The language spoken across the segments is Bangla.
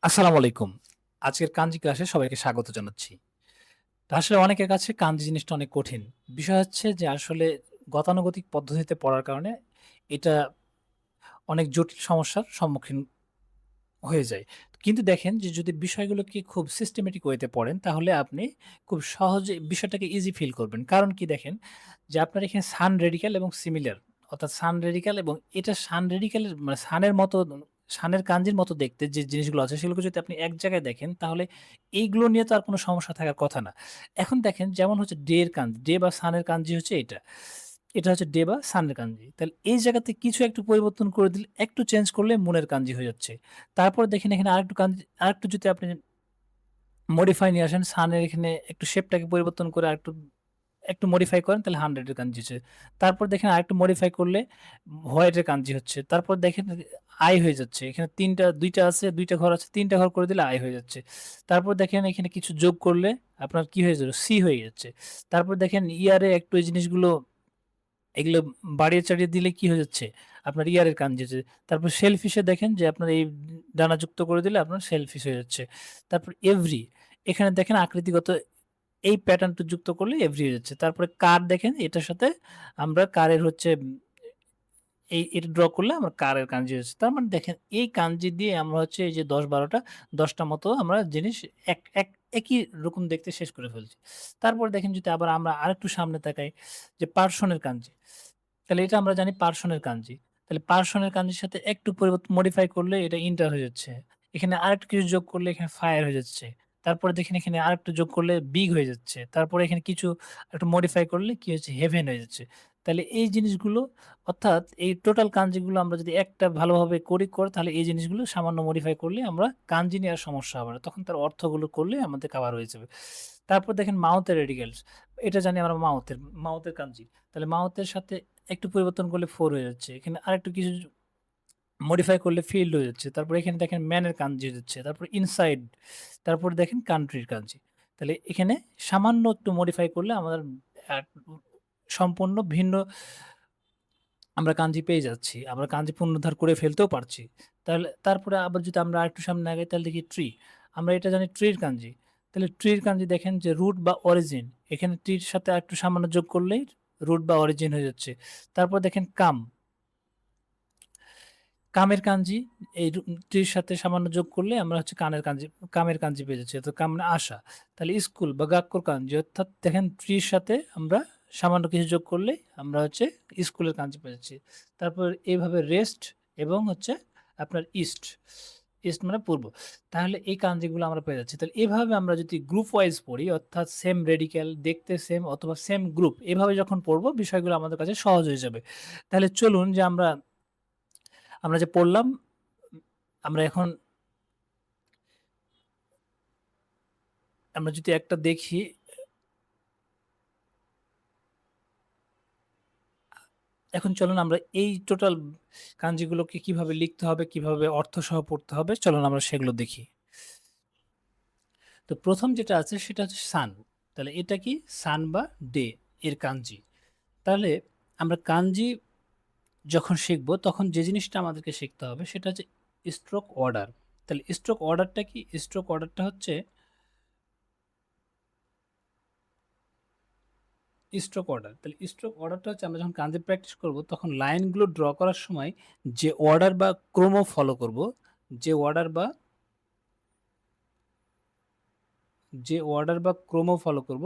আসসালামু আলাইকুম। আজকের কাঞ্জি ক্লাসে সবাইকে স্বাগত জানাচ্ছি। তো আসলে অনেকের কাছে কাঞ্জি জিনিসটা অনেক কঠিন। বিষয় হচ্ছে যে আসলে গতানুগতিক পদ্ধতিতে পড়ার কারণে এটা অনেক জটিল সমস্যার সম্মুখীন হয়ে যায়। কিন্তু দেখেন যে যদি বিষয়গুলোকে খুব সিস্টেমেটিক ওয়েতে পড়েন তাহলে আপনি খুব সহজে বিষয়টাকে ইজি ফিল করবেন। কারণ কি দেখেন যে আপনার এখানে সান রেডিক্যাল এবং সিমিলার অর্থাৎ সান রেডিক্যাল এবং এটা সান রেডিক্যালের মানে সানের মতো সানের কাঞ্জির মতো দেখতে যে জিনিসগুলো আছে সেগুলোকে যদি আপনি এক জায়গায় দেখেন তাহলে এইগুলো নিয়ে তো আর কোনো সমস্যা থাকার কথা না। এখন দেখেন যেমন হচ্ছে ডে এর কাঞ্জি, ডে বা সানের কাঞ্জি হচ্ছে এটা। এটা হচ্ছে ডে বা সানের কাঞ্জি। তাহলে এই জায়গাতে কিছু একটু পরিবর্তন করে দিলে একটু চেঞ্জ করলে মনের কাঞ্জি হয়ে যাচ্ছে। তারপরে দেখেন এখানে আরেকটু যদি আপনি মডিফাই নিয়ে আসেন, সানের এখানে একটু শেপটাকে পরিবর্তন করে একটু মডিফাই করেন তাহলে 100 এর কাঞ্জি হচ্ছে। তারপর দেখেন আরেকটু মডিফাই করলে হোয়াইট এর কাঞ্জি হচ্ছে। তারপর দেখেন আই হয়ে যাচ্ছে। এখানে ২ টা আছে, ২ টা ঘর আছে, ৩ টা ঘর করে দিলে আই হয়ে যাচ্ছে। তারপর দেখেন এখানে কিছু যোগ করলে আপনার কি হয়ে যাবে? সি হয়ে যাচ্ছে। তারপর দেখেন ইয়ারে একটু এই জিনিসগুলো এগুলো বাড়িয়ে চাড়িয়ে দিলে কি হয়ে যাচ্ছে? আপনার ইয়ারের কান যেছে। তারপর শেলফিশ এ দেখেন যে আপনার এই ডানা যুক্ত করে দিলে আপনার শেলফিশ হয়ে যাচ্ছে। তারপর এভরি এখানে দেখেন আকৃতিগত এই প্যাটার্নটা যুক্ত করলে এভরি হয়ে যাচ্ছে। তারপরে কার দেখেন এটার সাথে আমরা কারের হচ্ছে এটা ড্র করলে আমার কারের কাঞ্জি হচ্ছে। তার মানে দেখেন এই কাঞ্জি দিয়ে আমরা হচ্ছে এই যে ১০-১২ টা ১০ টা মতো আমরা জিনিস এক এক একই রকম দেখতে শেষ করে ফেলছি। তারপরে দেখেন যদি আবার আমরা আরেকটু সামনে তাকাই যে পার্সনের কাঞ্জি। তাহলে এটা আমরা জানি পার্সনের কাঞ্জি। তাহলে পার্সনের কাঞ্জির সাথে একটু মডিফাই করলে এটা ইন্টার হয়ে যাচ্ছে। এখানে আরেকটু কিছু যোগ করলে এখানে ফায়ার হয়ে যাচ্ছে। তারপরে দেখেন এখানে আরেকটু যোগ করলে বিগ হয়ে যাচ্ছে। তারপরে এখানে কিছু একটু মডিফাই করলে কি হচ্ছে হেভেন হয়ে যাচ্ছে। তাহলে এই জিনিসগুলো অর্থাৎ এই টোটাল কাঞ্জিগুলো আমরা যদি একটা ভালোভাবে করে তাহলে এই জিনিসগুলো সামান্য মডিফাই করলে আমরা কাঞ্জি নিয়ে আর সমস্যা হবে না। তখন তার অর্থগুলো করলে আমাদের কাভার হয়ে যাবে। তারপর দেখেন মাউথের রেডিক্যালস। এটা জানি আমরা মাউথের কাঞ্জি। তাহলে মাউথের সাথে একটু পরিবর্তন করলে 4 হয়ে যাচ্ছে। এখানে আরেকটু কিছু মডিফাই করলে ফিল্ড হয়ে যাচ্ছে। তারপরে এখানে দেখেন ম্যানের কাঞ্জি হয়ে যাচ্ছে। তারপর ইনসাইড, তারপরে দেখেন কান্ট্রির কাঞ্জি। তাহলে এখানে সামান্য একটু মডিফাই করলে আমাদের আ সম্পূর্ণ ভিন্ন আমরা কাঞ্জি পেয়ে যাচ্ছি। আমরা কাঞ্জি পুনরুদ্ধার করে ফেলতেও পারছি। তারপরে আবার যদি আমরা আরেকটু সামনে আগাই তাহলে দেখি ট্রি। আমরা এটা জানি ট্রির কাঞ্জি। তাহলে ট্রির কাঞ্জি দেখেন যে রুট বা অরিজিন। এখানে ট্রির সাথে আরেকটু সামান্য যোগ করলেই রুট বা অরিজিন হয়ে যাচ্ছে। তারপর দেখেন কামের কাঞ্জি এই টির সাথে সামান্য যোগ করলে আমরা হচ্ছে কামের কাঞ্জি পেয়ে যাচ্ছি। অর্থাৎ কাম মানে আশা। তাহলে স্কুল বা গাক্কর কাঞ্জি অর্থাৎ দেখেন ট্রির সাথে আমরা সামান্য কিছু যোগ করলে আমরা হচ্ছে স্কুলের কাঞ্জি পেয়ে যাচ্ছি। তারপর এইভাবে রেস্ট এবং হচ্ছে আপনার ইস্ট। ইস্ট মানে পূর্ব। তাহলে এই কাঞ্জিগুলো আমরা পেয়ে যাচ্ছি। তাহলে এভাবে আমরা যদি গ্রুপ ওয়াইজ পড়ি অর্থাৎ সেম রেডিক্যাল দেখতে সেম অথবা সেম গ্রুপ এভাবে যখন পড়বো বিষয়গুলো আমাদের কাছে সহজ হয়ে যাবে। তাহলে চলুন যে আমরা যে পড়লাম, আমরা এখন আমরা যদি একটা দেখি, এখন চলুন আমরা এই টোটাল কাঞ্জিগুলোকে কিভাবে লিখতে হবে, কিভাবে অর্থসহ পড়তে হবে, চলুন আমরা সেগুলো দেখি। তো ১ম যেটা আছে সেটা হচ্ছে সান। তাহলে এটা কি? সান বা ডে এর কাঞ্জি। তাহলে আমরা কাঞ্জি যখন শিখব তখন যে জিনিসটা আমাদেরকে শিখতে হবে সেটা হচ্ছে স্ট্রোক অর্ডার। তাহলে স্ট্রোক অর্ডারটা কি? স্ট্রোক অর্ডারটা হচ্ছে স্ট্রোক অর্ডার। তাহলে স্ট্রোক অর্ডারটা হচ্ছে আমরা যখন কাঞ্জি প্র্যাকটিস করব তখন লাইনগুলো ড্র করার সময় যে অর্ডার বা ক্রম ফলো করব, যে অর্ডার বা ক্রম ফলো করব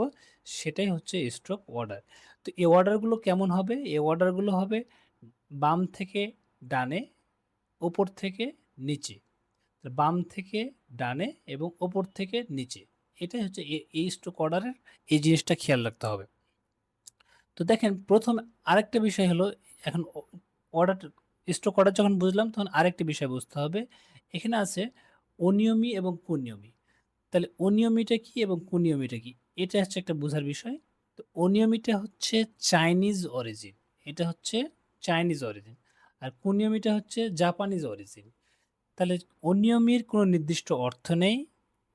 সেটাই হচ্ছে স্ট্রোক অর্ডার। তো এই অর্ডারগুলো কেমন হবে? এই অর্ডারগুলো হবে বাম থেকে ডানে, উপর থেকে নিচে। বাম থেকে ডানে এবং উপর থেকে নিচে। এটাই হচ্ছে এই স্ট্রোক অর্ডারের এই জিনিসটা খেয়াল রাখতে হবে। তো দেখেন ১ম আরেকটা বিষয় হলো এখন অর্ডার স্ট্রোক অর্ডার যখন বুঝলাম তখন আরেকটি বিষয় বুঝতে হবে। এখানে আছে অনিয়মী এবং কুনিয়মী। তাহলে অনিয়মীটা কি এবং কুনিয়মীটা কি? এটা হচ্ছে একটা বোঝার বিষয়। তো অনিয়মীটা হচ্ছে চাইনিজ অরিজিন। এটা হচ্ছে চাইনিজ অরিজিন। আর কুনিয়মীটা হচ্ছে জাপানিজ অরিজিন। তাহলে অনিয়মীর কোনো নির্দিষ্ট অর্থ নেই।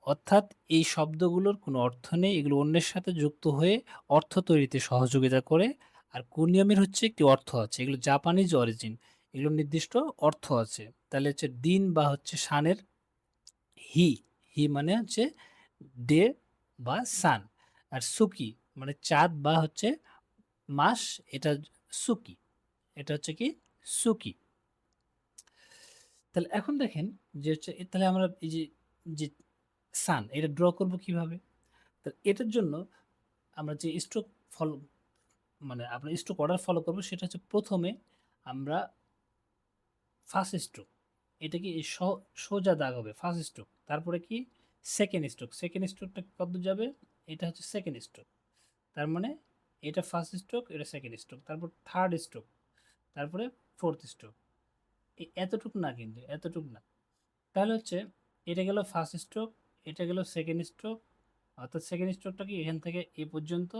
অর্থাৎ এই শব্দগুলোর কোনো অর্থ নেই। এগুলো অন্যের সাথে যুক্ত হয়ে অর্থ তৈরিতে সহযোগিতা করে। আর কুনিয়মের হচ্ছে একটি অর্থ আছে। এগুলো জাপানিজ অরিজিন। এগুলোর নির্দিষ্ট অর্থ আছে। তাহলে হচ্ছে দিন বা হচ্ছে সানের হি, হি মানে হচ্ছে ডে বা সান। আর সুকি মানে চাঁদ বা হচ্ছে মাস, এটা সুকি। এটা হচ্ছে কি সুকি। তাহলে এখন দেখেন যে হচ্ছে তাহলে আমরা এই যে যে সান এটা ড্র করব কিভাবে? তো এটার জন্য আমরা যে স্ট্রোক ফলো মানে আপনার স্ট্রোক অর্ডার ফলো করব সেটা হচ্ছে প্রথমে আমরা ফার্স্ট স্ট্রোক, এটা কি এই সোজা দাগ হবে ফার্স্ট স্ট্রোক, তারপরে কি সেকেন্ড স্ট্রোক, সেকেন্ড স্ট্রোকটা কত যাবে, এটা হচ্ছে সেকেন্ড স্ট্রোক, তার মানে এটা ফার্স্ট স্ট্রোক, এটা সেকেন্ড স্ট্রোক, তারপর থার্ড স্ট্রোক, তারপরে ফোর্থ স্ট্রোক। এতটুকু না, কিন্তু এতটুকু না। তাহলে হচ্ছে এটা গেল ফার্স্ট স্ট্রোক, এটা গেল সেকেন্ড স্ট্রোক, অর্থাৎ সেকেন্ড স্ট্রোকটা কি এখান থেকে এ পর্যন্ত,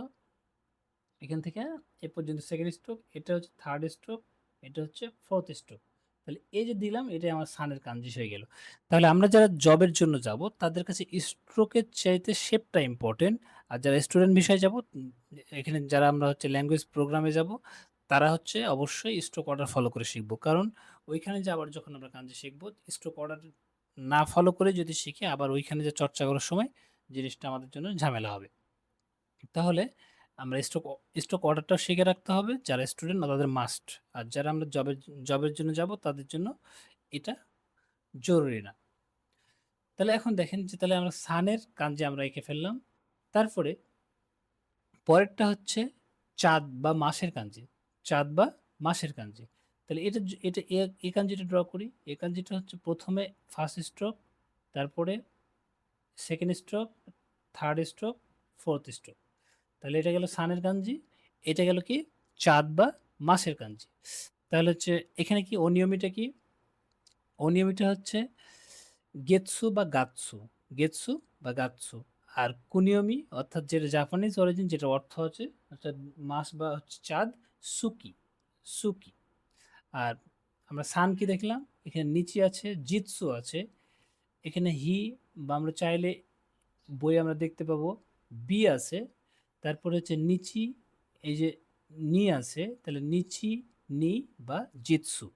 এখান থেকে এ পর্যন্ত সেকেন্ড স্ট্রোক, এটা হচ্ছে থার্ড স্ট্রোক, এটা হচ্ছে ফোর্থ স্ট্রোক। তাহলে এই যে দিলাম, এটাই আমার সানের কাঞ্জিস হয়ে গেল। তাহলে আমরা যারা জবের জন্য যাব তাদের কাছে স্ট্রোকের চাইতে শেপটা ইম্পর্টেন্ট। আর যারা স্টুডেন্ট বিষয়ে যাব, এখানে যারা আমরা হচ্ছে ল্যাঙ্গুয়েজ প্রোগ্রামে যাব, তারা হচ্ছে অবশ্যই স্ট্রোক অর্ডার ফলো করে শিখবো। কারণ ওইখানে যাওয়ার যখন আমরা কাঞ্জি শিখবো, স্ট্রোক অর্ডার না ফলো করে যদি শিখি, আবার ওইখানে যে চর্চা করার সময় জিনিসটা আমাদের জন্য ঝামেলা হবে। তাহলে আমরা স্টক অর্ডারটাও শিখে রাখতে হবে, যারা স্টুডেন্ট তাদের মাস্ট। আর যারা আমরা জবের জন্য যাব তাদের জন্য এটা জরুরি না। তাহলে এখন দেখেন যে তাহলে আমরা সানের কাঞ্জি আমরা এঁকে ফেললাম। তারপরে পরেরটা হচ্ছে চাঁদ বা মাসের কাঞ্জি, চাঁদ বা মাসের কাঞ্জি। তাহলে এটা এটা এই কাঞ্জিটা ড্র করি। এই কাঞ্জিটা হচ্ছে প্রথমে ফার্স্ট স্ট্রোক, তারপরে second stroke, third stroke, fourth stroke. তাহলে এটা গেল সানের কাঞ্জি, এটা গেল কি চাঁদ বা মাসের কাঞ্জি। তাহলে হচ্ছে এখানে কি অনিয়মিটা কি, অনিয়মিটা হচ্ছে গেতসু বা গাতসু, গেতসু বা গাতসু। আর কুনিয়মি অর্থাৎ যেটা জাপানিজ অরিজিন, যেটা অর্থ হচ্ছে অর্থাৎ মাস বা হচ্ছে চাঁদ, সুকি, সুকি। আর আমরা সান কি দেখলাম, এখানে নিচি আছে, জিতসু আছে, এখানে হি বা আমরা চাইলে বই আমরা দেখতে পাবো বি আছে, তারপরে হচ্ছে নিচি, এই যে নি আছে, তাহলে নিচি নি বা জিতসু।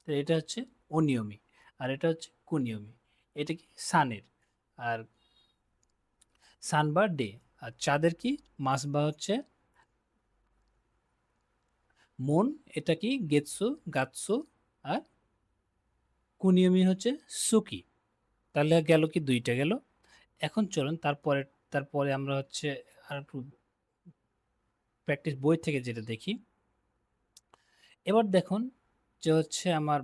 তাহলে এটা হচ্ছে অনিয়মি, আর এটা হচ্ছে কুনিয়মি। এটা কি সানের, আর সান বা ডে। আর চাঁদের কি মাস বা হচ্ছে মন, এটা কি গেতসু, গাতসু। আর কুনিয়মি হচ্ছে সুকি। তাহলে গেল কি দুইটা গেল। এখন চলুন তারপরে, তারপরে আমরা হচ্ছে আর একটু প্র্যাকটিস বই থেকে যেটা দেখি। এবার দেখুন যে হচ্ছে আমার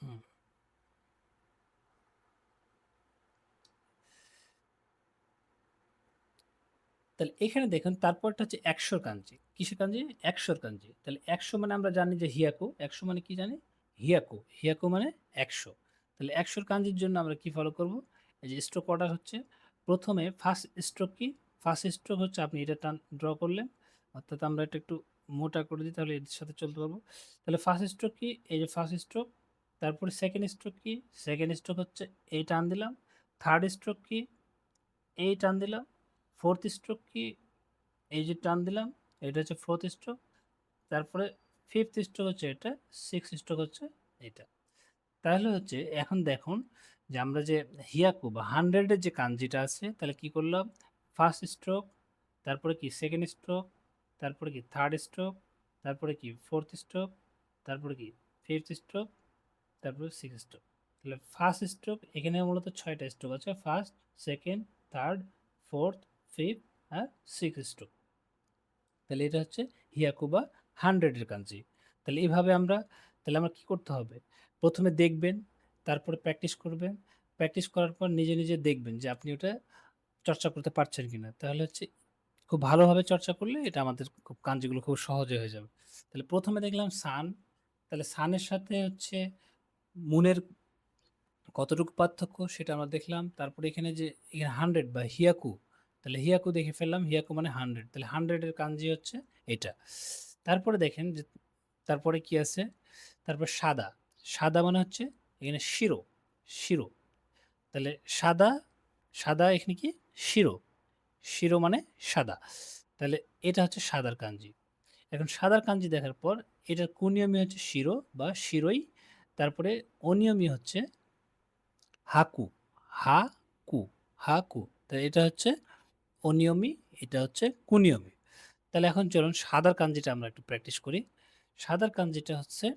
হুম, তাহলে এখানে দেখুন তারপরটা হচ্ছে একশোর কাঞ্জি, কিসের কাঞ্জি, একশোর কাঞ্জি। তাহলে একশো মানে আমরা জানি যে হিয়াকু, একশো মানে কি জানি, হিয়াকু, হিয়াকু মানে একশো। তাহলে একশোর কাঞ্জির জন্য আমরা কি ফলো করব, এই যে স্ট্রোক অর্ডার হচ্ছে প্রথমে ফার্স্ট স্ট্রোক কি, ফার্স্ট স্ট্রোক হচ্ছে আপনি এটা টান ড্র করলেন, অর্থাৎ আমরা এটা একটু মোটা করে দিই তাহলে এর সাথে চলতে পারবো। তাহলে ফার্স্ট স্ট্রোক কি, এই যে ফার্স্ট স্ট্রোক, তারপরে সেকেন্ড স্ট্রোক কি, সেকেন্ড স্ট্রোক হচ্ছে এই টান দিলাম, থার্ড স্ট্রোক কি, এই টান দিলাম, ফোর্থ স্ট্রোক কি, এই যে টান দিলাম, এটা হচ্ছে ফোর্থ স্ট্রোক, তারপরে ফিফথ স্ট্রোক হচ্ছে এটা, সিক্স স্ট্রোক হচ্ছে এটা। তাহলে হচ্ছে এখন দেখুন যে আমরা যে হিয়াকু বা হান্ড্রেডের যে কাঞ্জিটা আছে, তাহলে কি করলাম, ফার্স্ট স্ট্রোক, তারপরে কি সেকেন্ড স্ট্রোক, তারপরে কি থার্ড স্ট্রোক, তারপরে কি ফোর্থ স্ট্রোক, তারপরে কি ফিফথ স্ট্রোক, তারপরে সিক্স স্ট্রোক। তাহলে ফার্স্ট স্ট্রোক এখানে মূলত ছয়টা স্ট্রোক আছে, first, second, third, fourth, fifth আর সিক্স স্ট্রোক। তাহলে এটা হচ্ছে হিয়াকু বা হান্ড্রেডের কাঞ্জি। তাহলে এইভাবে আমরা, তাহলে আমরা কি করতে হবে, প্রথমে দেখবেন, তারপরে প্র্যাকটিস করবেন, প্র্যাকটিস করার পর নিজে নিজে দেখবেন যে আপনি ওটা চর্চা করতে পারছেন কিনা। তাহলে হচ্ছে খুব ভালোভাবে চর্চা করলে এটা আমাদের খুব কাঞ্জিগুলো খুব সহজে হয়ে যাবে। তাহলে প্রথমে দেখলাম সান, তাহলে সানের সাথে হচ্ছে মুনের কতটুকু পার্থক্য সেটা আমরা দেখলাম। তারপরে এখানে যে এখানে হান্ড্রেড বা হিয়াকু, তাহলে হিয়াকু দেখে ফেললাম, হিয়াকু মানে হান্ড্রেড, তাহলে হান্ড্রেডের কাঞ্জি হচ্ছে এটা। তারপরে দেখেন যে তারপরে কি আছে, তারপর সাদা, সাদা মানে হচ্ছে এখানে শিরো, শিরো। তাহলে সাদা, সাদা এখানে কি শিরো, শিরো মানে সাদা। তাহলে এটা হচ্ছে সাদার কাঞ্জি। এখন সাদার কাঞ্জি দেখার পর এটার কুনিয়মি হচ্ছে শিরো বা শিরোই। তারপরে অনিয়মী হচ্ছে হাকু, হা কু, হাকু। তাহলে এটা হচ্ছে অনিয়মী, এটা হচ্ছে কুনিয়মী। তাহলে এখন চলুন সাদার কাঞ্জিটা আমরা একটু প্র্যাকটিস করি। সাদার কাঞ্জিটা হচ্ছে,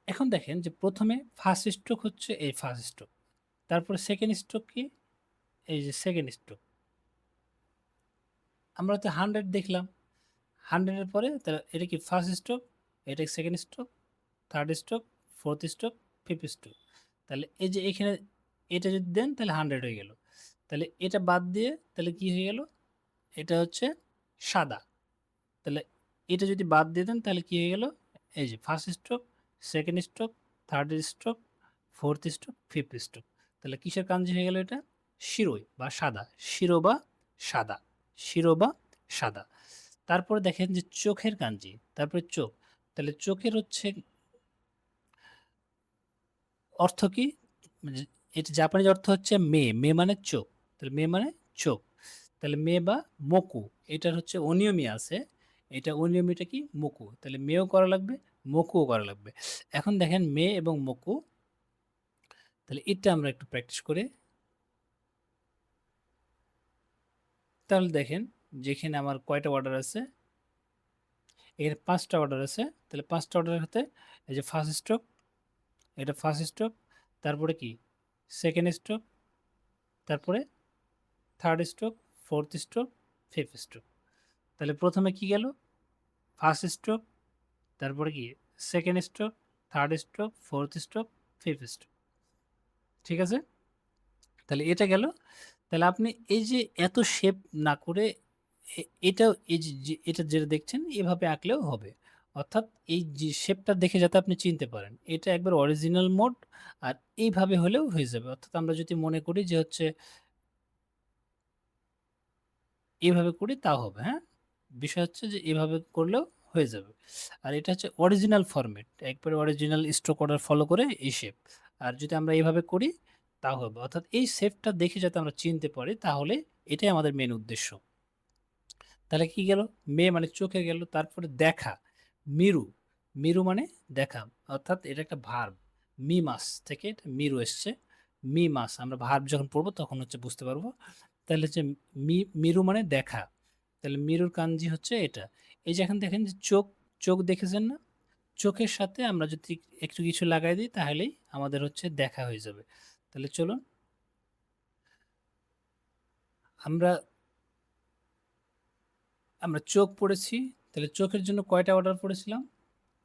এখন দেখেন যে প্রথমে ফার্স্ট স্ট্রোক হচ্ছে এই ফার্স্ট স্ট্রোক, তারপরে সেকেন্ড স্ট্রোক কি, এই যে সেকেন্ড স্ট্রোক। আমরা তো 100 দেখলাম, 100 এর পরে তাহলে এটা কি ফার্স্ট স্ট্রোক, এটা second stroke, third stroke, fourth stroke, fifth stroke. তাহলে এই যে এখানে এটা যদি দেন তাহলে 100 হয়ে গেল। তাহলে এটা বাদ দিয়ে তাহলে কি হয়ে গেল, এটা হচ্ছে সাদা। তাহলে এটা যদি বাদ দিয়ে দেন তাহলে কি হয়ে গেল, এই যে first stroke, second stroke, third stroke, fourth stroke, fifth stroke. তাহলে কিসের কাঞ্জি হয়ে গেল এটা, শিরোই বা সাদা, শিরো বা সাদা, শিরো বা সাদা। তারপরে দেখেন যে চোখের কাঞ্জি, তারপরে চোখ। তাহলে চোখের হচ্ছে অর্থ কি, মানে এটা জাপানিজ অর্থ হচ্ছে মে, মে মানে চোখ। তাহলে মে মানে চোখ। তাহলে মে বা মকু, এটার হচ্ছে অনিয়মি আছে, এটা অনিয়মিটা কি মকু। তাহলে মেও করা লাগবে, মকুও করা লাগবে। এখন দেখেন মে এবং মকু, তাহলে এটা আমরা একটু প্র্যাকটিস করে। তাহলে দেখেন যেখানে আমার কয়টা অর্ডার আছে, এখানে 5টা অর্ডার আছে। তাহলে 5টা অর্ডারের হাতে এই যে ফার্স্ট স্ট্রোক, এটা ফার্স্ট স্ট্রোক, তারপরে কি সেকেন্ড স্ট্রোক, তারপরে third stroke, fourth stroke, fifth stroke. তাহলে প্রথমে কি গেল, ফার্স্ট স্ট্রোক, তারপরে কি second stroke, third stroke, fourth stroke, fifth stroke. ঠিক আছে, তাহলে এটা গেল। তাহলে আপনি এই যে এত শেপ না করে এটাও এই যে এটা যেটা দেখছেন এভাবে আঁকলেও হবে। অর্থাৎ এই যে শেপটা দেখে যাতে আপনি চিনতে পারেন এটা একবার অরিজিনাল মোড, আর এইভাবে হলেও হয়ে যাবে। অর্থাৎ আমরা যদি মনে করি যে হচ্ছে এভাবে করি তাও হবে, হ্যাঁ, বিষয় হচ্ছে যে এভাবে করলেও হয়ে যাবে। আর এটা হচ্ছে অরিজিনাল ফরম্যাট, একবারে অরিজিনাল স্ট্রোক অর্ডার ফলো করে এই শেপ। আর যদি আমরা এইভাবে করি তাও হবে। অর্থাৎ এই শেপটা দেখে যাতে আমরা চিনতে পারি, তাহলে এটাই আমাদের মেন উদ্দেশ্য। তাহলে কি গেল, মে মানে চোখে গেল। তারপরে দেখা, মিরু, মিরু মানে দেখা। অর্থাৎ এটা একটা ভার্ব, মি মাস থেকে এটা মিরু এসছে। মি মাস আমরা ভার্ব যখন পড়বো তখন হচ্ছে বুঝতে পারবো। তাহলে হচ্ছে মিরু মানে দেখা। তাহলে মিরুর কাঞ্জি হচ্ছে এটা। এই যে এখন দেখেন যে চোখ, চোখ দেখেছেন না, চোখের সাথে আমরা যদি একটু কিছু লাগাই দিই তাহলেই আমাদের হচ্ছে দেখা হয়ে যাবে। তাহলে চলুন আমরা আমরা চোখ পড়েছি। তাহলে চোখের জন্য কয়টা অর্ডার পড়েছিলাম,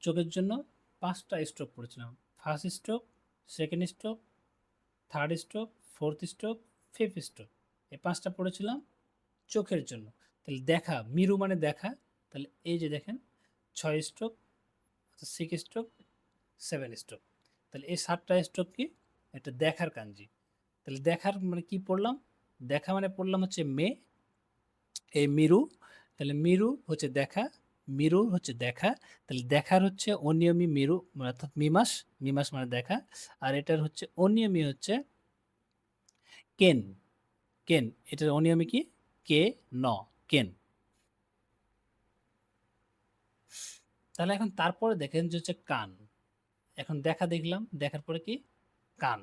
চোখের জন্য 5টা স্ট্রোক পড়েছিলাম। First stroke, second stroke, third stroke, fourth stroke, fifth stroke, এই 5টা পড়েছিলাম চোখের জন্য। তাহলে দেখা, মিরু মানে দেখা। তাহলে এই যে দেখেন 6 স্ট্রোক, 6 স্ট্রোক, 7 স্ট্রোক। তাহলে এই 7টা স্ট্রোক কি, এটা দেখার কাঞ্জি। তাহলে দেখার মানে কি পড়লাম, দেখা মানে পড়লাম হচ্ছে মে, এই মিরু। তাহলে মিরু হচ্ছে দেখা, মিরু হচ্ছে দেখা। তাহলে দেখার হচ্ছে অনিয়মী মিরু, মানে অর্থাৎ মিমাস, মিমাস মানে দেখা। আর এটার হচ্ছে অনিয়মী হচ্ছে কেন, কেন। এটার অনিয়মী কি, কে ন, কেন। তাহলে এখন তারপরে দেখেন যে হচ্ছে কান। এখন দেখা দেখলাম, দেখার পরে কি কান।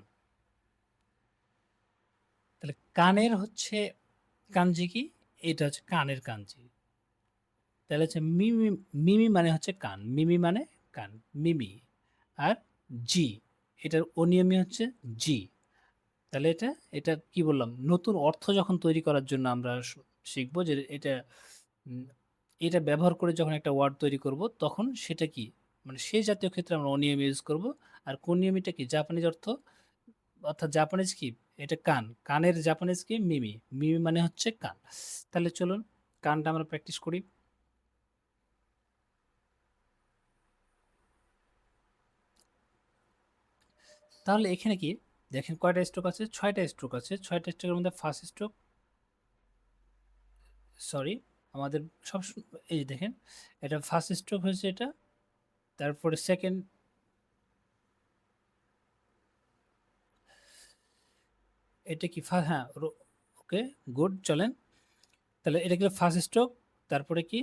তাহলে কানের হচ্ছে কাঞ্জি কি, এটা হচ্ছে কানের কাঞ্জি। তাহলে হচ্ছে মিমি, মিমি মানে হচ্ছে কান, মিমি মানে কান, মিমি। আর জি, এটার অনিয়মী হচ্ছে জি। তাহলে এটা এটা কি বললাম, নতুন অর্থ যখন তৈরি করার জন্য আমরা শিখবো যে এটা উম, এটা ব্যবহার করে যখন একটা ওয়ার্ড তৈরি করব তখন সেটা কি, মানে সেই জাতীয় ক্ষেত্রে আমরা অনিয়ম ইউজ করব। আর কোন নিয়মিটা কি, জাপানিজ অর্থ, অর্থাৎ জাপানিজ কি, এটা কান, কানের জাপানিজ কি মিমি, মিমি মানে হচ্ছে কান। তাহলে চলুন কানটা আমরা প্র্যাকটিস করি। তাহলে এখানে কি দেখেন কয়টা স্ট্রোক আছে, 6টা স্ট্রোক আছে। 6টা স্ট্রোকের মধ্যে ফার্স্ট স্ট্রোক, সরি আমাদের সব এই যে দেখেন এটা ফার্স্ট স্ট্রোক হয়েছে এটা, তারপরে সেকেন্ড, এটা কি হ্যাঁ, ওকে, গুড, চলেন। তাহলে এটা গেল ফার্স্ট স্ট্রোক, তারপরে কি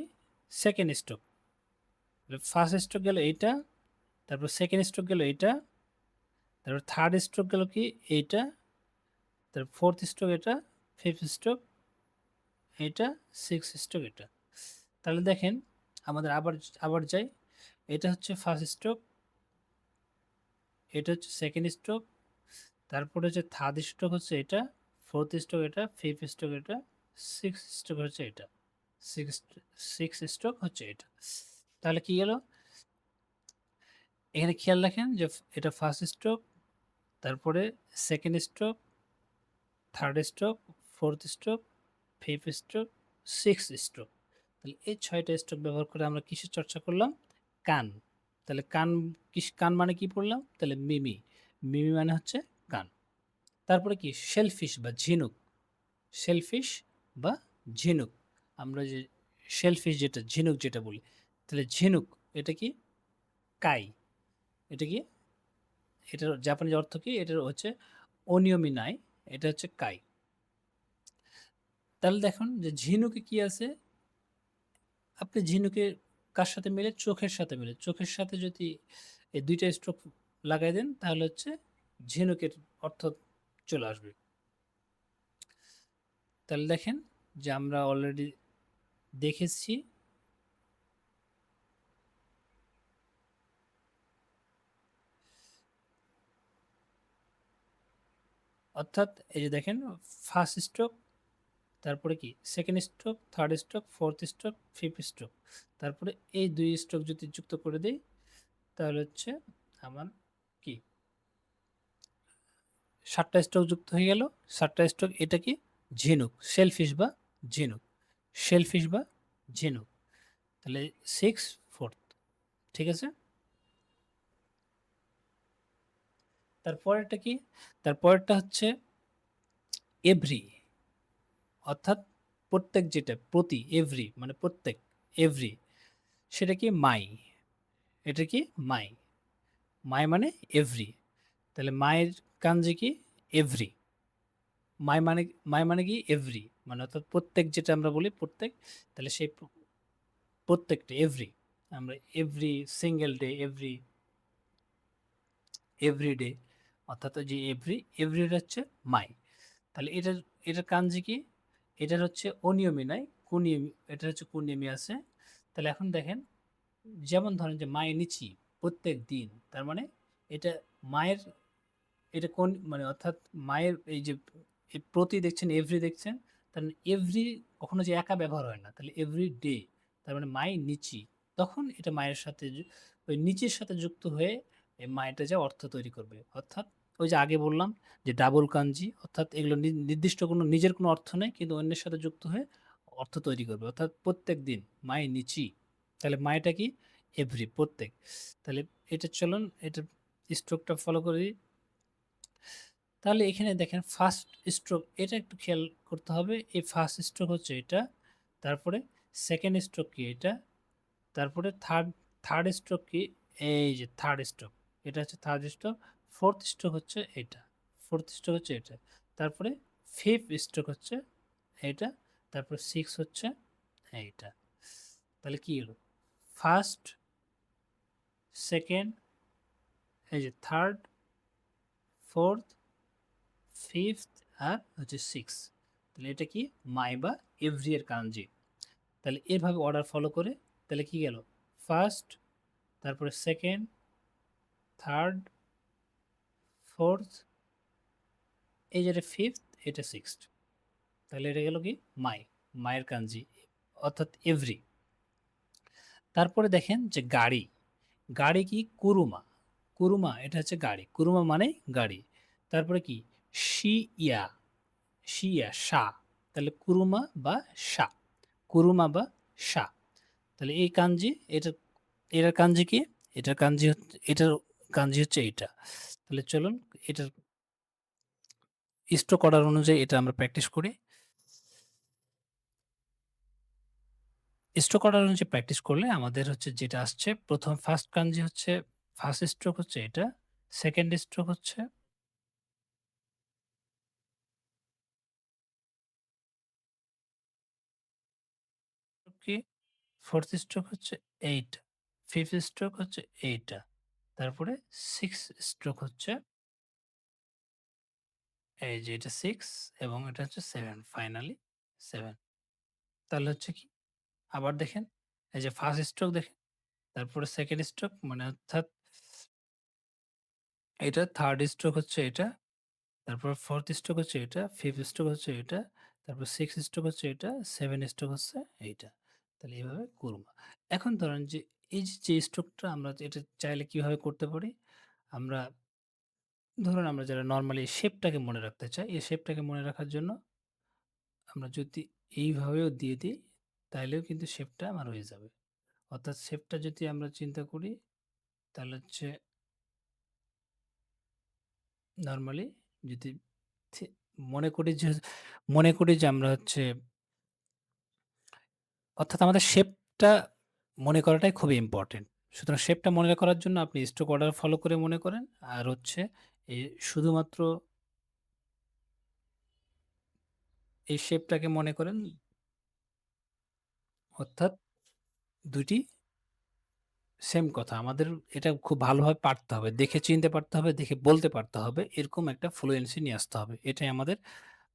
সেকেন্ড স্ট্রোক। ফার্স্ট স্ট্রোক গেল এইটা, তারপর সেকেন্ড স্ট্রোক গেল এইটা, তারপর থার্ড স্ট্রোক গেল কি এইটা, তারপর ফোর্থ স্ট্রোক এটা, ফিফথ স্ট্রোক এটা, সিক্স স্ট্রোক এটা। তাহলে দেখেন আমাদের আবার আবার যাই, এটা হচ্ছে ফার্স্ট স্ট্রোক, এটা হচ্ছে সেকেন্ড স্ট্রোক, তারপরে হচ্ছে থার্ড স্ট্রোক হচ্ছে এটা, ফোর্থ স্ট্রোক এটা, ফিফথ স্ট্রোক এটা, সিক্স স্ট্রোক হচ্ছে এটা, সিক্স সিক্স স্ট্রোক হচ্ছে এটা। তাহলে কি গেল, এখানে খেয়াল রাখেন যে এটা ফার্স্ট স্ট্রোক, তারপরে second stroke, third stroke, fourth stroke, fifth stroke, six stroke. তাহলে এই 6টা স্ট্রোক ব্যবহার করে আমরা কিসের চর্চা করলাম? কান। তাহলে কান, কান মানে কি পড়লাম? তাহলে মিমি, মিমি মানে হচ্ছে কান। তারপরে কি শেলফিশ বা ঝিনুক, শেলফিশ বা ঝিনুক, আমরা যে শেলফিশ যেটা, ঝিনুক যেটা বলি, তাহলে ঝিনুক এটা কি? কাই। এটা কি? এটার জাপানিজ অর্থ কি? এটার হচ্ছে অনিয়মি নাই, এটা হচ্ছে কাই। তাহলে দেখুন যে ঝিনুকে কি আছে, আপনি ঝিনুকে কার সাথে মিলে? চোখের সাথে মিলে। চোখের সাথে যদি এই দুইটা স্ট্রোক লাগাই দেন তাহলে হচ্ছে ঝিনুকের অর্থ চলে আসবে। তাহলে দেখেন যে আমরা অলরেডি দেখেছি, অর্থাৎ এই যে দেখেন ফার্স্ট স্ট্রোক, তারপরে কি second stroke, third stroke, fourth stroke, fifth stroke, তারপরে এই দুই স্ট্রোক যদি যুক্ত করে দিই তাহলে হচ্ছে আমার কি 7টা স্ট্রোক যুক্ত হয়ে গেল। 7টা স্ট্রোক এটা কি? ঝিনুক, শেলফিশ বা ঝিনুক, শেলফিশ বা ঝিনুক। তাহলে সিক্স ফোর্থ, ঠিক আছে। তারপরেরটা কি? তারপরেরটা হচ্ছে এভরি, অর্থাৎ প্রত্যেক, যেটা প্রতি, এভরি মানে প্রত্যেক, এভরি, সেটা কি? মাই। এটা কি? মাই, মাই মানে এভরি। তাহলে মায়ের কাঞ্জি কি? এভরি। মাই মানে, মাই মানে কি? এভরি, মানে অর্থাৎ প্রত্যেক, যেটা আমরা বলি প্রত্যেক, তাহলে সেই প্রত্যেকটা এভরি, আমরা every single day, every, everyday, অর্থাৎ যে এভরি, এভরির হচ্ছে মাই। তাহলে এটার এটার কাঞ্জি কি? এটার হচ্ছে অনিয়মি নাই, কুনিয়মি, এটার হচ্ছে কুনিয়মি আছে। তাহলে এখন দেখেন, যেমন ধরেন যে মায়ের নিচি, প্রত্যেক দিন, তার মানে এটা মায়ের, এটা কোন মানে অর্থাৎ মায়ের এই যে প্রতি দেখছেন, এভরি দেখছেন, তার এভরি কখনো যে একা ব্যবহার হয় না, তাহলে এভরি ডে, তার মানে মায়ের নিচি, তখন এটা মায়ের সাথে ওই নিচের সাথে যুক্ত হয়ে এই মায়েরটা যে অর্থ তৈরি করবে। অর্থাৎ ওই যে আগে বললাম যে ডাবল কাঞ্জি, অর্থাৎ এগুলো নির্দিষ্ট কোনো নিজের কোনো অর্থ নেই, কিন্তু অন্যের সাথে যুক্ত হয়ে অর্থ তৈরি করবে। অর্থাৎ প্রত্যেক দিন মায়ের নিচি, তাহলে মায়েরটা কি? এভরি, প্রত্যেক। তাহলে এটা চলুন এটা স্ট্রোকটা ফলো করি। তাহলে এখানে দেখেন ফার্স্ট স্ট্রোক, এটা একটু খেয়াল করতে হবে। এই ফার্স্ট স্ট্রোক হচ্ছে এটা, তারপরে সেকেন্ড স্ট্রোক কি? এটা, তারপরে থার্ড থার্ড স্ট্রোক কি? এই যে থার্ড স্ট্রোক, এটা হচ্ছে থার্ড স্ট্রোক। ফোর্থ স্ট্রোক হচ্ছে এটা, ফোর্থ স্ট্রোক হচ্ছে এটা, তারপরে ফিফথ স্ট্রোক হচ্ছে এটা, তারপরে সিক্স হচ্ছে এইটা। তাহলে কি হলো? ফার্স্ট, সেকেন্ড, এই যে থার্ড, ফোর্থ, ফিফথ, আর হচ্ছে সিক্স। তাহলে এটা কি? মাই বা এভরি এর কাঞ্জি। তাহলে এভাবে অর্ডার ফলো করে, তাহলে কি গেল? ফার্স্ট, তারপরে সেকেন্ড, থার্ড, ফোর্থ, এই যেটা ফিফথ, এটা সিক্সথ। তাহলে এটা গেল কি? মাই, মায়ের কাঞ্জি, অর্থাৎ এভরি। তারপরে দেখেন যে গাড়ি, গাড়ি কি? কুরুমা, কুরুমা এটা হচ্ছে গাড়ি, কুরুমা মানে গাড়ি। তারপরে কি? শিয়া, শিয়া সা, তাহলে কুরুমা বা সা, কুরুমা বা সা। তাহলে এই কাঞ্জি, এটা, এটার কাঞ্জি কি? এটার কাঞ্জি হচ্ছে, এটার কাঞ্জি হচ্ছে এইটা। তাহলে চলুন এটার স্ট্রোক অর্ডার অনুযায়ী এটা আমরা প্র্যাকটিস করি। স্ট্রোক অর্ডার অনুযায়ী প্র্যাকটিস করলে আমাদের হচ্ছে যেটা আসছে, প্রথম ফার্স্ট কাঞ্জি হচ্ছে, ফার্স্ট স্ট্রোক হচ্ছে এটা, সেকেন্ড স্ট্রোক হচ্ছে 4th স্ট্রোক হচ্ছে এইটা, 5th স্ট্রোক হচ্ছে এইটা। তারপরে 6 স্ট্রোক হচ্ছে এই যে এটা 6 এবং এটা হচ্ছে 7 ফাইনালি 7। তাহলে হচ্ছে কি? আবার দেখেন, এই যে 1st স্ট্রোক দেখেন, তারপরে 2nd স্ট্রোক মানে অর্থাৎ এটা 3rd স্ট্রোক হচ্ছে এটা, তারপর 4th স্ট্রোক হচ্ছে এটা, 5th স্ট্রোক হচ্ছে এটা, তারপর 6th স্ট্রোক হচ্ছে এটা, 7 স্ট্রোক হচ্ছে এইটা। তাহলে এভাবে করব। এখন ধরেন যে এই যে স্ট্রোকটা আমরা এটা চাইলে কিভাবে করতে পারি? আমরা ধরুন আমরা যারা নরমালি শেপটাকে মনে রাখতে চাই, এই শেপটাকে মনে রাখার জন্য আমরা যদি এইভাবেও দিয়ে দিই, তাইলেও কিন্তু শেপটা আমার হয়ে যাবে। অর্থাৎ শেপটা যদি আমরা চিন্তা করি, তাহলে হচ্ছে নরমালি যদি থে মনে করি যে আমরা হচ্ছে অর্থাৎ আমাদের শেপটা মনে করাটাই খুবই ইম্পোর্টেন্ট। সুতরাং শেপটা মনে করার জন্য আপনি স্ট্রোক অর্ডার ফলো করে মনে করেন। আর হচ্ছে এই শুধুমাত্র এই শেপটাকে মনে করেন অর্থাৎ ২ টি সেম কথা। আমাদের এটা খুব ভালোভাবে পারতে হবে। দেখে চিনতে পারতে হবে, দেখে বলতে পারতে হবে। এরকম একটা ফ্লুয়েন্সি নিয়ে আসতে হবে। এটাই আমাদের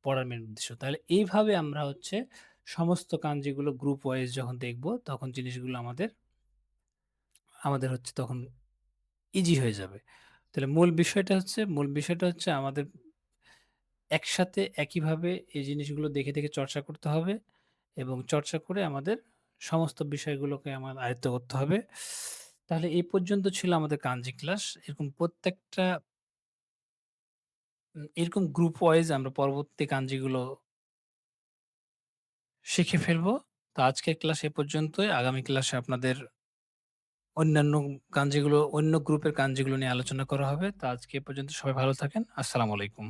পড়ার মেইন উদ্দেশ্য। তাহলে এইভাবে আমরা হচ্ছে সমস্ত কাঞ্জিগুলো গ্রুপ ওয়াইজ যখন দেখব, তখন জিনিসগুলো আমাদের হচ্ছে তখন ইজি হয়ে যাবে। তাহলে মূল বিষয়টা হচ্ছে আমাদের একসাথে একইভাবে এই জিনিসগুলো দেখে চর্চা করতে হবে এবং চর্চা করে আমাদের সমস্ত বিষয়গুলোকে আয়ত্ত করতে হবে। তাহলে এই পর্যন্ত ছিল আমাদের কাঞ্জি ক্লাস। এরকম গ্রুপ ওয়াইজ আমরা পরবর্তী কাঞ্জিগুলো শিখে ফেলবো। তো আজকের ক্লাস এ পর্যন্তই। আগামী ক্লাসে আপনাদের অন্য গ্রুপের কাঞ্জিগুলো নিয়ে আলোচনা করা হবে। তো আজকে এ পর্যন্ত সবাই ভালো থাকেন। আসসালামু আলাইকুম।